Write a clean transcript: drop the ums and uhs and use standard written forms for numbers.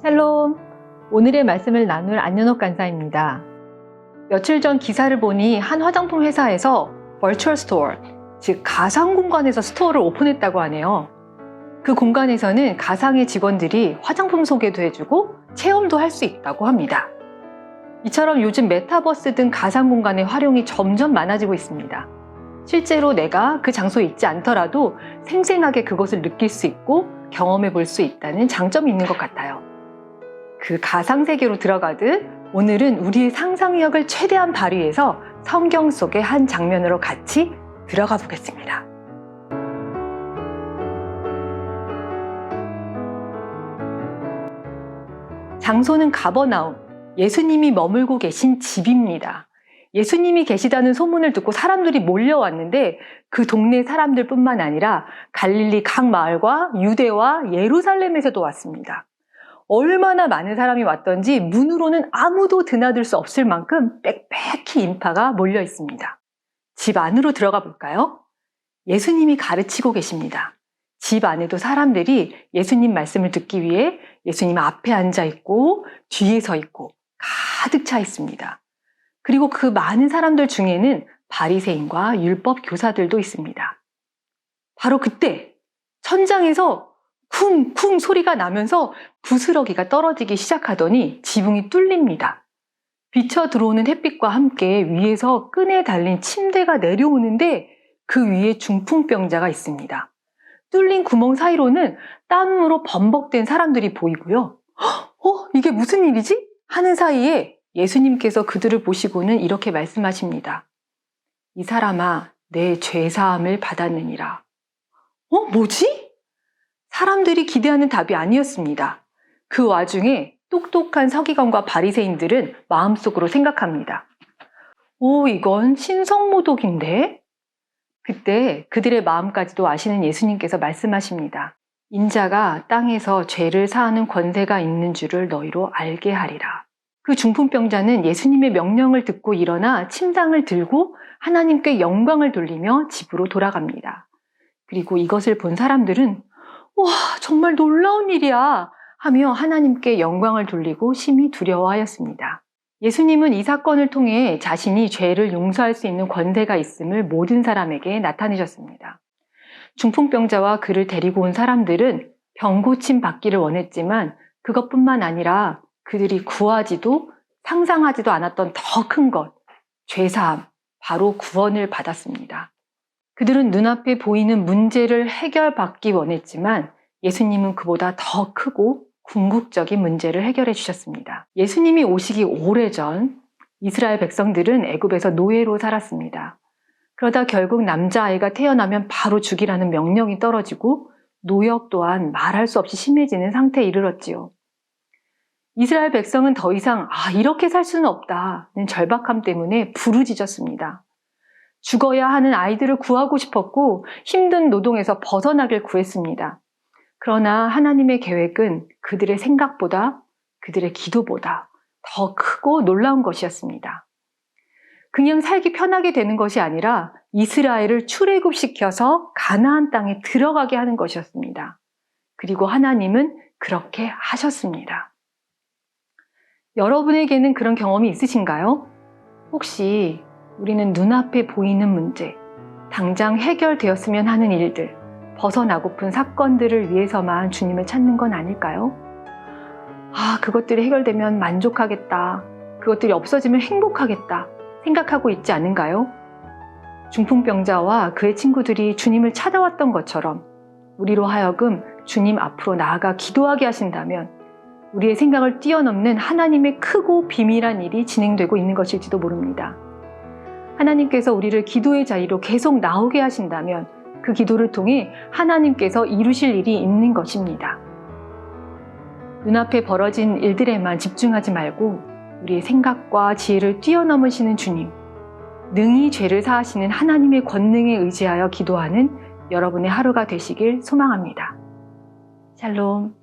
샬롬! 오늘의 말씀을 나눌 안윤옥 간사입니다. 며칠 전 기사를 보니 한 화장품 회사에서 버추얼 스토어, 즉 가상 공간에서 스토어를 오픈했다고 하네요. 그 공간에서는 가상의 직원들이 화장품 소개도 해주고 체험도 할 수 있다고 합니다. 이처럼 요즘 메타버스 등 가상 공간의 활용이 점점 많아지고 있습니다. 실제로 내가 그 장소에 있지 않더라도 생생하게 그것을 느낄 수 있고 경험해 볼 수 있다는 장점이 있는 것 같아요. 그 가상세계로 들어가듯 오늘은 우리의 상상력을 최대한 발휘해서 성경 속의 한 장면으로 같이 들어가 보겠습니다. 장소는 가버나움, 예수님이 머물고 계신 집입니다. 예수님이 계시다는 소문을 듣고 사람들이 몰려왔는데 그 동네 사람들뿐만 아니라 갈릴리 각 마을과 유대와 예루살렘에서도 왔습니다. 얼마나 많은 사람이 왔던지 문으로는 아무도 드나들 수 없을 만큼 빽빽히 인파가 몰려 있습니다. 집 안으로 들어가 볼까요? 예수님이 가르치고 계십니다. 집 안에도 사람들이 예수님 말씀을 듣기 위해 예수님 앞에 앉아 있고 뒤에 서 있고 가득 차 있습니다. 그리고 그 많은 사람들 중에는 바리새인과 율법 교사들도 있습니다. 바로 그때 천장에서 쿵쿵 소리가 나면서 부스러기가 떨어지기 시작하더니 지붕이 뚫립니다. 비쳐 들어오는 햇빛과 함께 위에서 끈에 달린 침대가 내려오는데 그 위에 중풍병자가 있습니다. 뚫린 구멍 사이로는 땀으로 범벅된 사람들이 보이고요. 이게 무슨 일이지? 하는 사이에 예수님께서 그들을 보시고는 이렇게 말씀하십니다. 이 사람아, 내 죄사함을 받았느니라. 뭐지? 사람들이 기대하는 답이 아니었습니다. 그 와중에 똑똑한 서기관과 바리새인들은 마음속으로 생각합니다. 이건 신성모독인데? 그때 그들의 마음까지도 아시는 예수님께서 말씀하십니다. 인자가 땅에서 죄를 사하는 권세가 있는 줄을 너희로 알게 하리라. 그 중풍병자는 예수님의 명령을 듣고 일어나 침상을 들고 하나님께 영광을 돌리며 집으로 돌아갑니다. 그리고 이것을 본 사람들은 와, 정말 놀라운 일이야 하며 하나님께 영광을 돌리고 심히 두려워하였습니다. 예수님은 이 사건을 통해 자신이 죄를 용서할 수 있는 권세가 있음을 모든 사람에게 나타내셨습니다. 중풍병자와 그를 데리고 온 사람들은 병고침 받기를 원했지만 그것뿐만 아니라 그들이 구하지도 상상하지도 않았던 더 큰 것, 죄사함, 바로 구원을 받았습니다. 그들은 눈앞에 보이는 문제를 해결받기 원했지만 예수님은 그보다 더 크고 궁극적인 문제를 해결해 주셨습니다. 예수님이 오시기 오래전 이스라엘 백성들은 애굽에서 노예로 살았습니다. 그러다 결국 남자아이가 태어나면 바로 죽이라는 명령이 떨어지고 노역 또한 말할 수 없이 심해지는 상태에 이르렀지요. 이스라엘 백성은 더 이상 이렇게 살 수는 없다는 절박함 때문에 부르짖었습니다. 죽어야 하는 아이들을 구하고 싶었고 힘든 노동에서 벗어나길 구했습니다. 그러나 하나님의 계획은 그들의 생각보다 그들의 기도보다 더 크고 놀라운 것이었습니다. 그냥 살기 편하게 되는 것이 아니라 이스라엘을 출애굽시켜서 가나안 땅에 들어가게 하는 것이었습니다. 그리고 하나님은 그렇게 하셨습니다. 여러분에게는 그런 경험이 있으신가요? 혹시 우리는 눈앞에 보이는 문제, 당장 해결되었으면 하는 일들, 벗어나고픈 사건들을 위해서만 주님을 찾는 건 아닐까요? 그것들이 해결되면 만족하겠다. 그것들이 없어지면 행복하겠다. 생각하고 있지 않은가요? 중풍병자와 그의 친구들이 주님을 찾아왔던 것처럼 우리로 하여금 주님 앞으로 나아가 기도하게 하신다면 우리의 생각을 뛰어넘는 하나님의 크고 비밀한 일이 진행되고 있는 것일지도 모릅니다. 하나님께서 우리를 기도의 자리로 계속 나오게 하신다면 그 기도를 통해 하나님께서 이루실 일이 있는 것입니다. 눈앞에 벌어진 일들에만 집중하지 말고 우리의 생각과 지혜를 뛰어넘으시는 주님, 능히 죄를 사하시는 하나님의 권능에 의지하여 기도하는 여러분의 하루가 되시길 소망합니다. 샬롬.